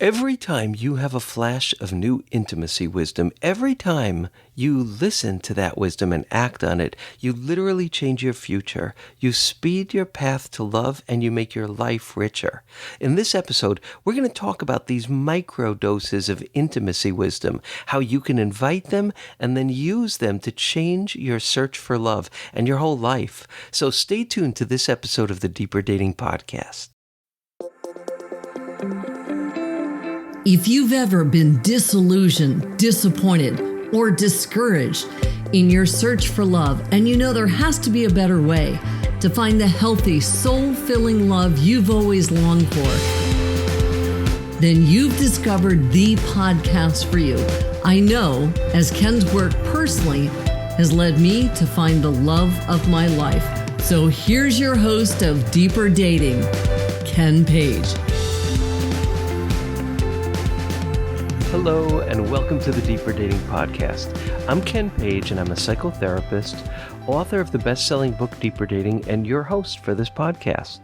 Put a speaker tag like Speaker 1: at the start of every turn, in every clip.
Speaker 1: Every time you have a flash of new intimacy wisdom, every time you listen to that wisdom and act on it, you literally change your future. You speed your path to love and you make your life richer. In this episode, we're going to talk about these micro doses of intimacy wisdom, how you can invite them and then use them to change your search for love and your whole life. So stay tuned to this episode of the Deeper Dating Podcast.
Speaker 2: If you've ever been disillusioned, disappointed, or discouraged in your search for love, and you know there has to be a better way to find the healthy, soul-filling love you've always longed for, then you've discovered the podcast for you. I know, as Ken's work personally has led me to find the love of my life. So here's your host of Deeper Dating, Ken Page.
Speaker 1: Hello, and welcome to the Deeper Dating Podcast. I'm Ken Page, and I'm a psychotherapist, author of the best-selling book Deeper Dating, and your host for this podcast.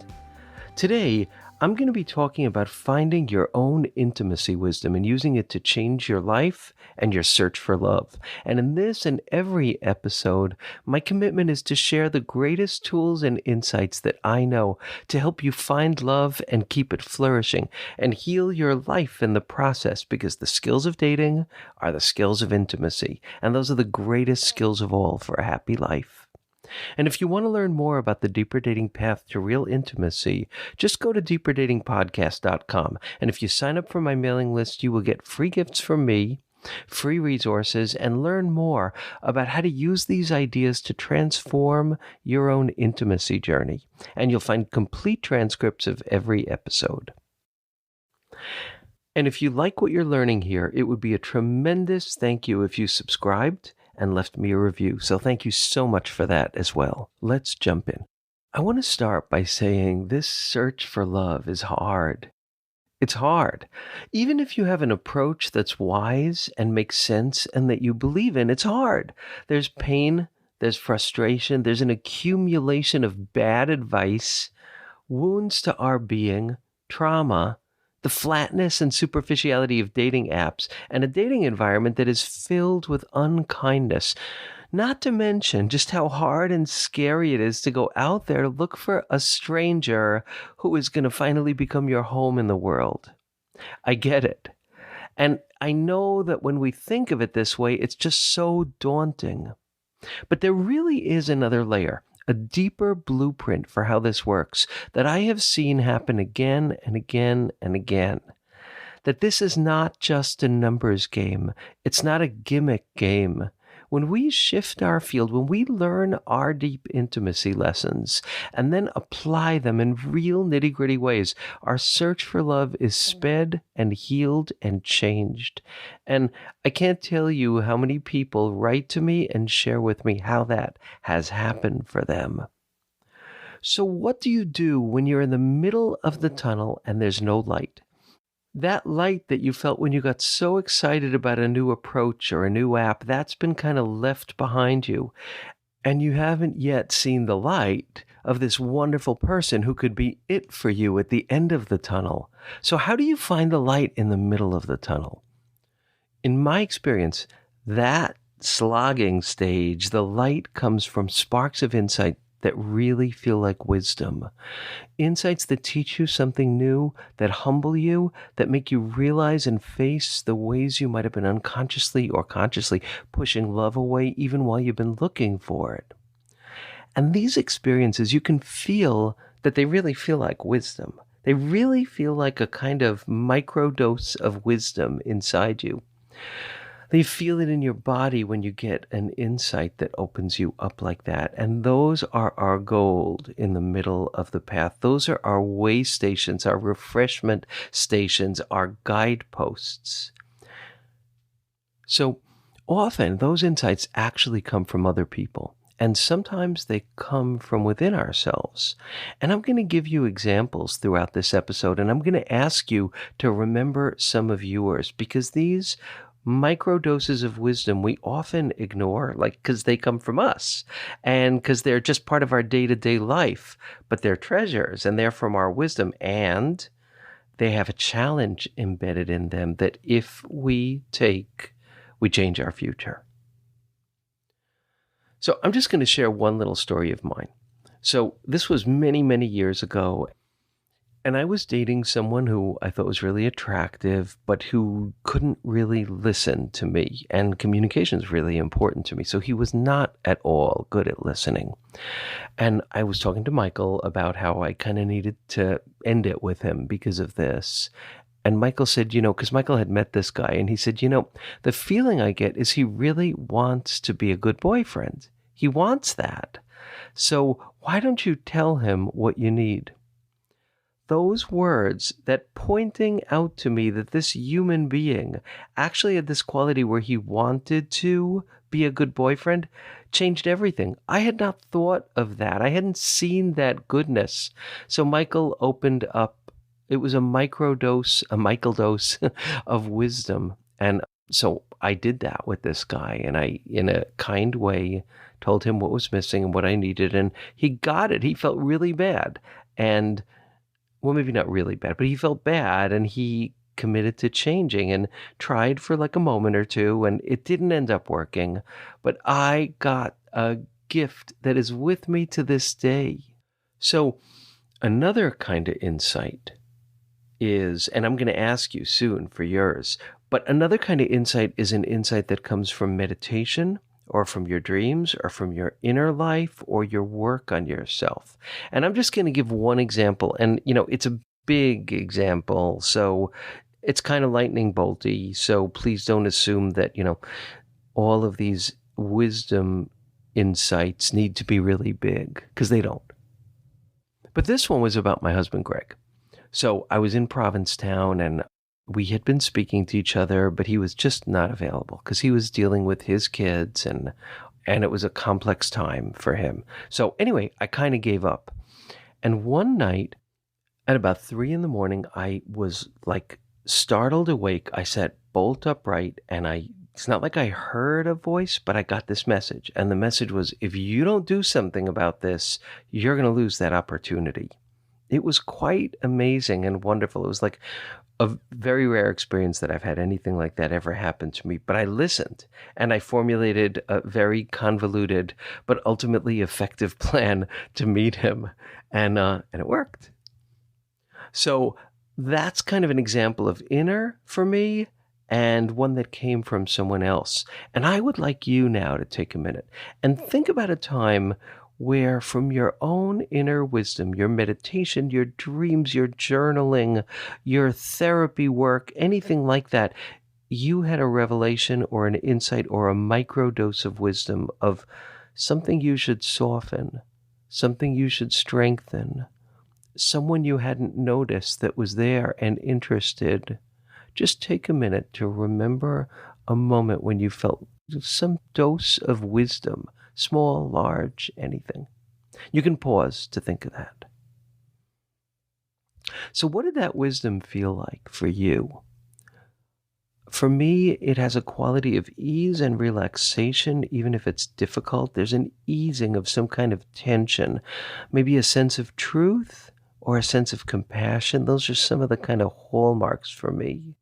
Speaker 1: Today, I'm going to be talking about finding your own intimacy wisdom and using it to change your life and your search for love. And in this and every episode, my commitment is to share the greatest tools and insights that I know to help you find love and keep it flourishing and heal your life in the process, because the skills of dating are the skills of intimacy, and those are the greatest skills of all for a happy life. And if you want to learn more about the Deeper Dating path to real intimacy, just go to deeperdatingpodcast.com. And if you sign up for my mailing list, you will get free gifts from me, free resources, and learn more about how to use these ideas to transform your own intimacy journey. And you'll find complete transcripts of every episode. And if you like what you're learning here, it would be a tremendous thank you if you subscribed and left me a review. So thank you so much for that as well. Let's jump in. I want to start by saying this search for love is hard. It's hard. Even if you have an approach that's wise and makes sense and that you believe in, it's hard. There's pain, there's frustration, there's an accumulation of bad advice, wounds to our being, trauma, the flatness and superficiality of dating apps, and a dating environment that is filled with unkindness. Not to mention just how hard and scary it is to go out there to look for a stranger who is going to finally become your home in the world. I get it. And I know that when we think of it this way, it's just so daunting. But there really is another layer, a deeper blueprint for how this works that I have seen happen again and again and again. That this is not just a numbers game. It's not a gimmick game. When we shift our field, when we learn our deep intimacy lessons and then apply them in real nitty-gritty ways, our search for love is sped and healed and changed. And I can't tell you how many people write to me and share with me how that has happened for them. So what do you do when you're in the middle of the tunnel and there's no light? That light that you felt when you got so excited about a new approach or a new app, that's been kind of left behind you. And you haven't yet seen the light of this wonderful person who could be it for you at the end of the tunnel. So how do you find the light in the middle of the tunnel? In my experience, that slogging stage, the light comes from sparks of insight that really feel like wisdom. Insights that teach you something new, that humble you, that make you realize and face the ways you might have been unconsciously or consciously pushing love away even while you've been looking for it. And these experiences, you can feel that they really feel like wisdom. They really feel like a kind of microdose of wisdom inside you. You feel it in your body when you get an insight that opens you up like that. And those are our gold in the middle of the path. Those are our way stations, our refreshment stations, our guideposts. So often those insights actually come from other people. And sometimes they come from within ourselves. And I'm going to give you examples throughout this episode. And I'm going to ask you to remember some of yours, because these microdoses of wisdom we often ignore, like because they come from us and because they're just part of our day-to-day life, but they're treasures and they're from our wisdom, and they have a challenge embedded in them that if we take, we change our future. So I'm just going to share one little story of mine. So this was many, many years ago, and I was dating someone who I thought was really attractive, but who couldn't really listen to me, and communication is really important to me. So he was not at all good at listening. And I was talking to Michael about how I kind of needed to end it with him because of this. And Michael said, because Michael had met this guy, and he said, the feeling I get is he really wants to be a good boyfriend. He wants that. So why don't you tell him what you need? Those words, that pointing out to me that this human being actually had this quality where he wanted to be a good boyfriend, changed everything. I had not thought of that. I hadn't seen that goodness. So Michael opened up. It was a microdose of wisdom. And so I did that with this guy, and I, in a kind way, told him what was missing and what I needed, and he got it. He felt really bad. And well, maybe not really bad, but he felt bad, and he committed to changing and tried for like a moment or two, and it didn't end up working. But I got a gift that is with me to this day. So another kind of insight is, and I'm going to ask you soon for yours, but another kind of insight is an insight that comes from meditation, or from your dreams, or from your inner life, or your work on yourself. And I'm just going to give one example. And, it's a big example, so it's kind of lightning bolty. So please don't assume that, all of these wisdom insights need to be really big, because they don't. But this one was about my husband, Greg. So I was in Provincetown, and we had been speaking to each other, but he was just not available because he was dealing with his kids, and it was a complex time for him. So anyway, I kind of gave up. And one night at about 3 a.m, I was like startled awake. I sat bolt upright, and it's not like I heard a voice, but I got this message. And the message was, if you don't do something about this, you're going to lose that opportunity. It was quite amazing and wonderful. It was like a very rare experience that I've had anything like that ever happen to me. But I listened, and I formulated a very convoluted but ultimately effective plan to meet him, and it worked. So that's kind of an example of inner for me, and one that came from someone else. And I would like you now to take a minute and think about a time where, from your own inner wisdom, your meditation, your dreams, your journaling, your therapy work, anything like that, you had a revelation or an insight or a microdose of wisdom of something you should soften, something you should strengthen, someone you hadn't noticed that was there and interested. Just take a minute to remember a moment when you felt some dose of wisdom. Small, large, anything. You can pause to think of that. So what did that wisdom feel like for you? For me, it has a quality of ease and relaxation, even if it's difficult. There's an easing of some kind of tension, maybe a sense of truth or a sense of compassion. Those are some of the kind of hallmarks for me.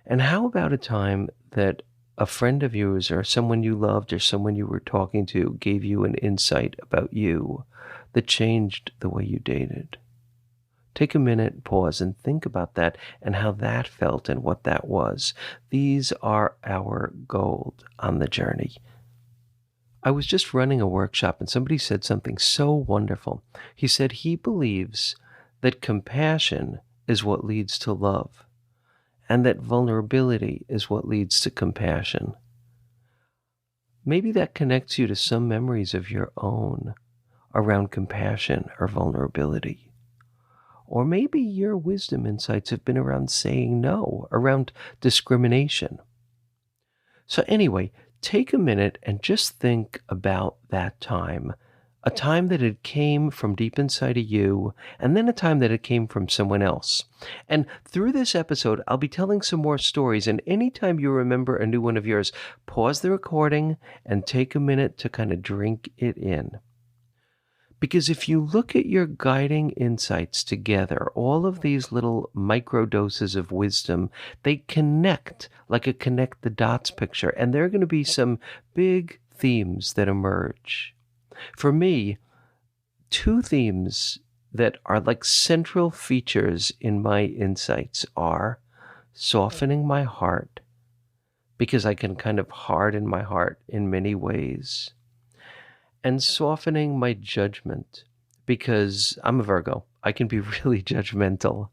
Speaker 1: And how about a time that a friend of yours or someone you loved or someone you were talking to gave you an insight about you that changed the way you dated? Take a minute, pause, and think about that and how that felt and what that was. These are our gold on the journey. I was just running a workshop, and somebody said something so wonderful. He said he believes that compassion is what leads to love, and that vulnerability is what leads to compassion. Maybe that connects you to some memories of your own around compassion or vulnerability. Or maybe your wisdom insights have been around saying no, around discrimination. So anyway, take a minute and just think about that time. A time that it came from deep inside of you, and then a time that it came from someone else. And through this episode, I'll be telling some more stories, and anytime you remember a new one of yours, pause the recording and take a minute to kind of drink it in. Because if you look at your guiding insights together, all of these little microdoses of wisdom, they connect like a connect the dots picture. And there are going to be some big themes that emerge. For me, two themes that are like central features in my insights are softening my heart, because I can kind of harden my heart in many ways, and softening my judgment, because I'm a Virgo. I can be really judgmental.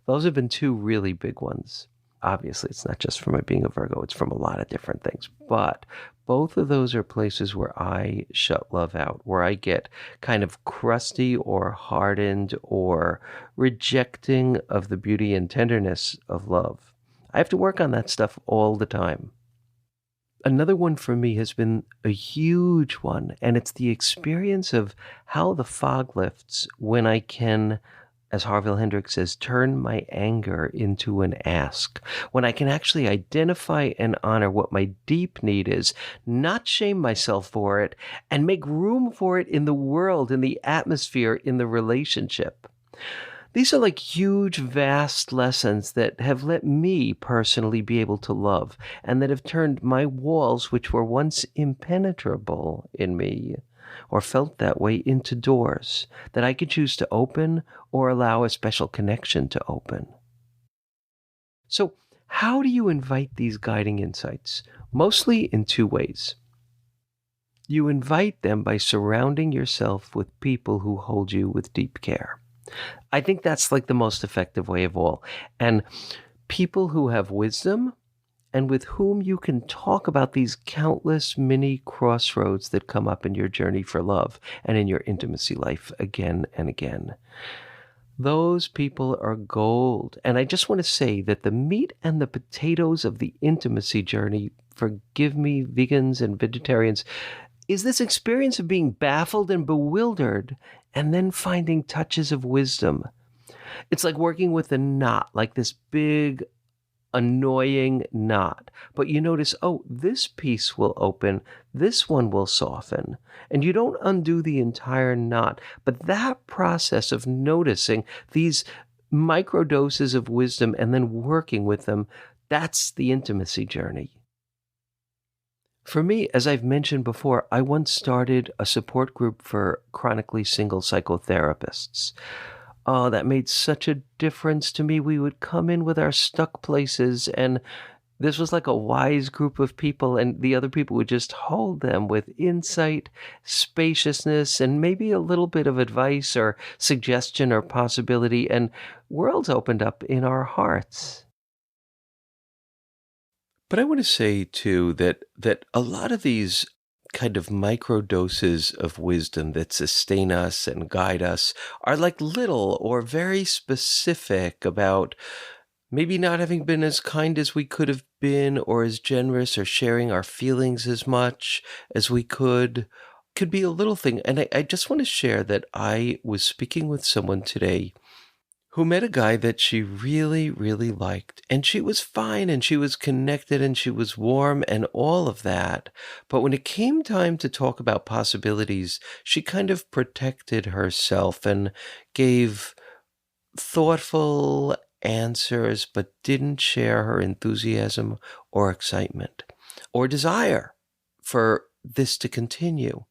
Speaker 1: Those have been two really big ones. Obviously, it's not just from my being a Virgo, it's from a lot of different things. But both of those are places where I shut love out, where I get kind of crusty or hardened or rejecting of the beauty and tenderness of love. I have to work on that stuff all the time. Another one for me has been a huge one, and it's the experience of how the fog lifts when I can, as Harville Hendrix says, turn my anger into an ask. When I can actually identify and honor what my deep need is, not shame myself for it, and make room for it in the world, in the atmosphere, in the relationship. These are like huge, vast lessons that have let me personally be able to love, and that have turned my walls, which were once impenetrable in me, or felt that way, into doors that I could choose to open or allow a special connection to open. So, how do you invite these guiding insights? Mostly in two ways. You invite them by surrounding yourself with people who hold you with deep care. I think that's like the most effective way of all. And people who have wisdom and with whom you can talk about these countless mini crossroads that come up in your journey for love and in your intimacy life again and again. Those people are gold. And I just want to say that the meat and the potatoes of the intimacy journey, forgive me, vegans and vegetarians, is this experience of being baffled and bewildered and then finding touches of wisdom. It's like working with a knot, like this big, annoying knot. But you notice, oh, this piece will open, this one will soften. And you don't undo the entire knot. But that process of noticing these microdoses of wisdom and then working with them, that's the intimacy journey. For me, as I've mentioned before, I once started a support group for chronically single psychotherapists. Oh, that made such a difference to me. We would come in with our stuck places, and this was like a wise group of people, and the other people would just hold them with insight, spaciousness, and maybe a little bit of advice or suggestion or possibility, and worlds opened up in our hearts. But I want to say, too, that a lot of these kind of micro doses of wisdom that sustain us and guide us are like little or very specific about maybe not having been as kind as we could have been, or as generous, or sharing our feelings as much as we could be a little thing. And I just want to share that I was speaking with someone today who met a guy that she really, really liked. And she was fine, and she was connected, and she was warm, and all of that. But when it came time to talk about possibilities, she kind of protected herself and gave thoughtful answers, but didn't share her enthusiasm or excitement or desire for this to continue.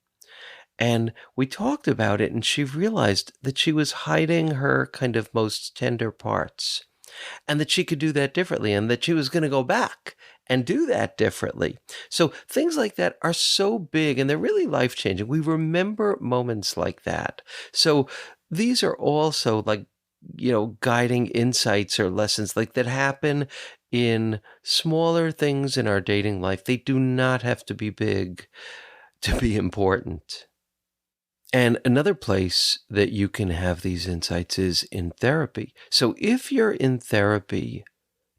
Speaker 1: And we talked about it, and she realized that she was hiding her kind of most tender parts, and that she could do that differently, and that she was going to go back and do that differently. So things like that are so big, and they're really life-changing. We remember moments like that. So these are also like, guiding insights or lessons like that happen in smaller things in our dating life. They do not have to be big to be important. And another place that you can have these insights is in therapy. So if you're in therapy,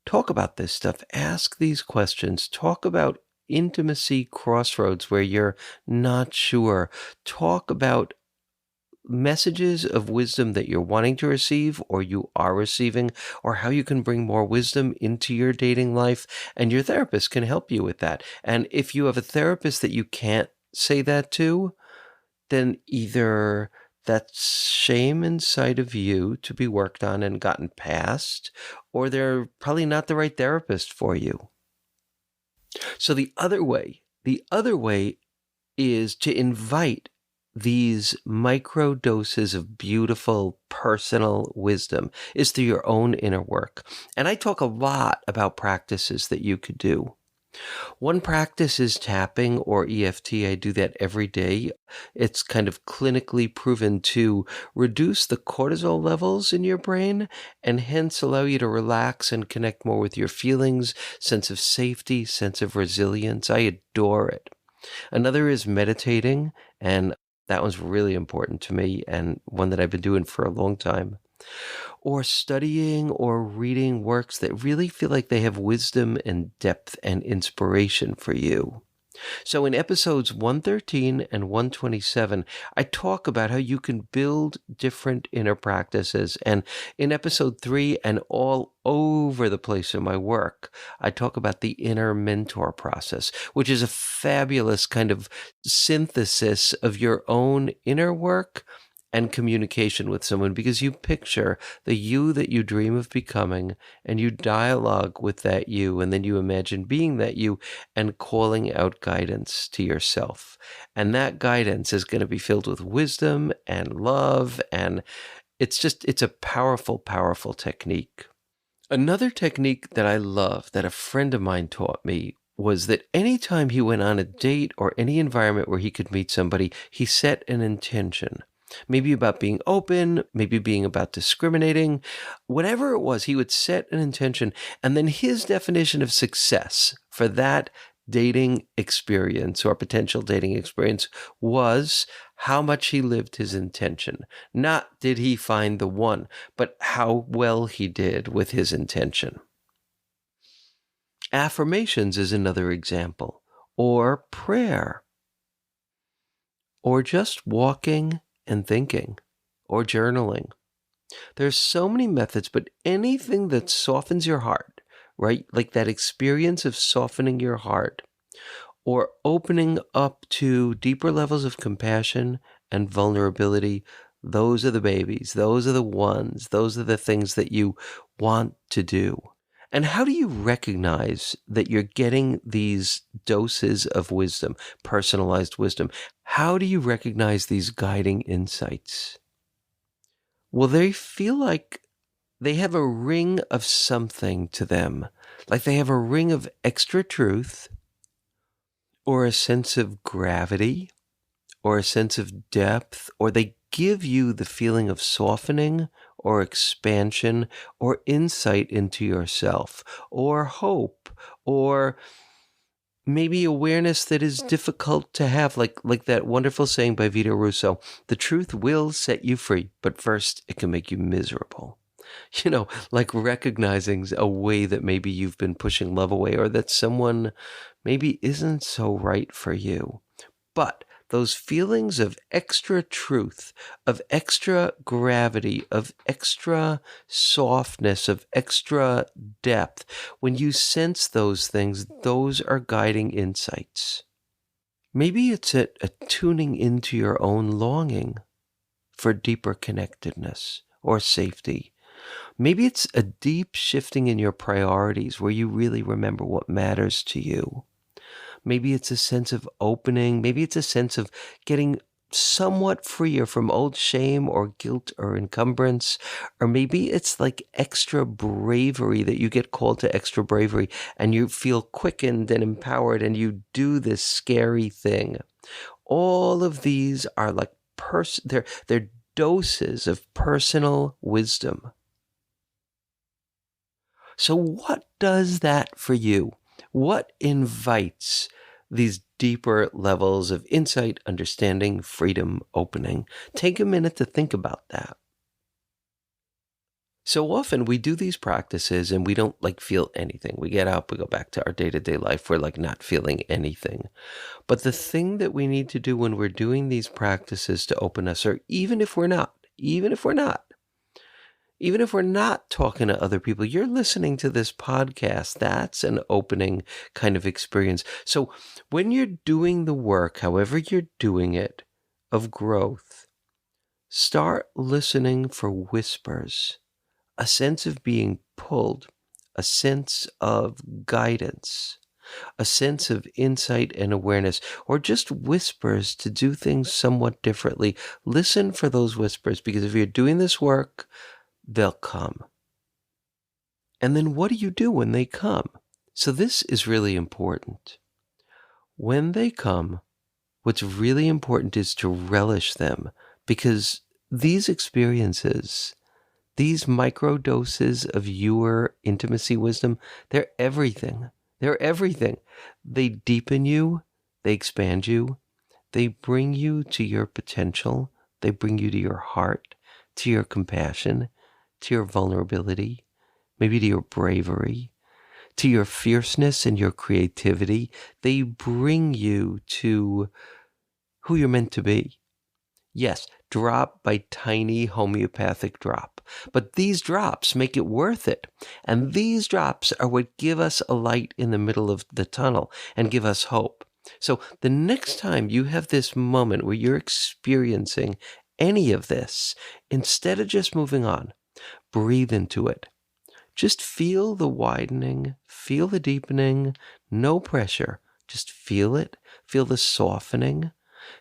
Speaker 1: talk about this stuff, ask these questions, talk about intimacy crossroads where you're not sure, talk about messages of wisdom that you're wanting to receive or you are receiving, or how you can bring more wisdom into your dating life, and your therapist can help you with that. And if you have a therapist that you can't say that to, then either That's shame inside of you to be worked on and gotten past, or they're probably not the right therapist for you. So the other way is to invite these micro doses of beautiful personal wisdom is through your own inner work. And I talk a lot about practices that you could do. One practice is tapping or EFT. I do that every day. It's kind of clinically proven to reduce the cortisol levels in your brain and hence allow you to relax and connect more with your feelings, sense of safety, sense of resilience. I adore it. Another is meditating, and that one's really important to me and one that I've been doing for a long time. Or studying or reading works that really feel like they have wisdom and depth and inspiration for you. So in episodes 113 and 127, I talk about how you can build different inner practices. And in episode 3 and all over the place in my work, I talk about the inner mentor process, which is a fabulous kind of synthesis of your own inner work and communication with someone, because you picture the you that you dream of becoming and you dialogue with that you, and then you imagine being that you and calling out guidance to yourself. And that guidance is going to be filled with wisdom and love, and it's a powerful, powerful technique. Another technique that I love that a friend of mine taught me was that anytime he went on a date or any environment where he could meet somebody, he set an intention. Maybe about being open, maybe being about discriminating, whatever it was, he would set an intention. And then his definition of success for that dating experience or potential dating experience was how much he lived his intention. Not did he find the one, but how well he did with his intention. Affirmations is another example, or prayer, or just walking and thinking, or journaling. There's so many methods, but anything that softens your heart, right? Like that experience of softening your heart or opening up to deeper levels of compassion and vulnerability. Those are the babies. Those are the ones. Those are the things that you want to do. And how do you recognize that you're getting these doses of wisdom, personalized wisdom? How do you recognize these guiding insights? Well, they feel like they have a ring of something to them, like they have a ring of extra truth, or a sense of gravity, or a sense of depth, or they give you the feeling of softening or expansion or insight into yourself or hope or maybe awareness that is difficult to have, like that wonderful saying by Vito Russo, the truth will set you free, but first it can make you miserable. Like recognizing a way that maybe you've been pushing love away or that someone maybe isn't so right for you. But those feelings of extra truth, of extra gravity, of extra softness, of extra depth, when you sense those things, those are guiding insights. Maybe it's a tuning into your own longing for deeper connectedness or safety. Maybe it's a deep shifting in your priorities where you really remember what matters to you. Maybe it's a sense of opening. Maybe it's a sense of getting somewhat freer from old shame or guilt or encumbrance. Or maybe it's like extra bravery, that you get called to extra bravery and you feel quickened and empowered and you do this scary thing. All of these are like they're doses of personal wisdom. So what does that for you? What invites these deeper levels of insight, understanding, freedom, opening? Take a minute to think about that. So often we do these practices and we don't feel anything. We get up, we go back to our day-to-day life. We're not feeling anything. But the thing that we need to do when we're doing these practices to open us, or even if we're not talking to other people, you're listening to this podcast, that's an opening kind of experience. So when you're doing the work, however you're doing it, of growth, Start listening for whispers, a sense of being pulled, a sense of guidance, a sense of insight and awareness, or just whispers to do things somewhat differently. Listen for those whispers, because if you're doing this work, they'll come. And then what do you do when they come? So this is really important. When they come, what's really important is to relish them, because these experiences, these microdoses of your intimacy wisdom, they're everything. They're everything. They deepen you. They expand you. They bring you to your potential. They bring you to your heart, to your compassion, to your vulnerability, maybe to your bravery, to your fierceness and your creativity. They bring you to who you're meant to be. Yes, drop by tiny homeopathic drop. But these drops make it worth it. And these drops are what give us a light in the middle of the tunnel and give us hope. So the next time you have this moment where you're experiencing any of this, instead of just moving on, breathe into it. Just feel the widening, feel the deepening, no pressure. Just feel it, feel the softening.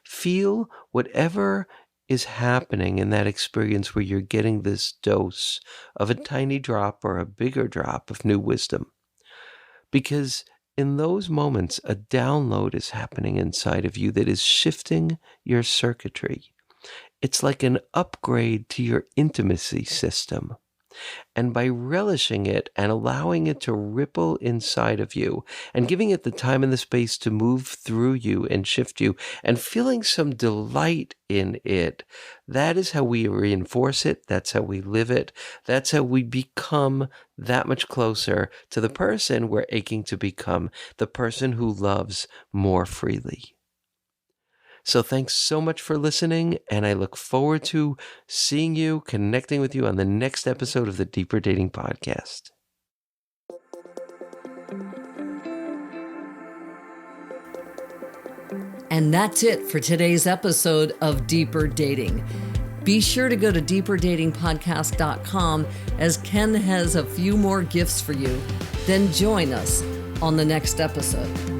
Speaker 1: Feel whatever is happening in that experience where you're getting this dose of a tiny drop or a bigger drop of new wisdom. Because in those moments, a download is happening inside of you that is shifting your circuitry. It's like an upgrade to your intimacy system. And by relishing it and allowing it to ripple inside of you and giving it the time and the space to move through you and shift you and feeling some delight in it, that is how we reinforce it. That's how we live it. That's how we become that much closer to the person we're aching to become, the person who loves more freely. So thanks so much for listening, and I look forward to seeing you, connecting with you on the next episode of the Deeper Dating Podcast.
Speaker 2: And that's it for today's episode of Deeper Dating. Be sure to go to deeperdatingpodcast.com, as Ken has a few more gifts for you. Then join us on the next episode.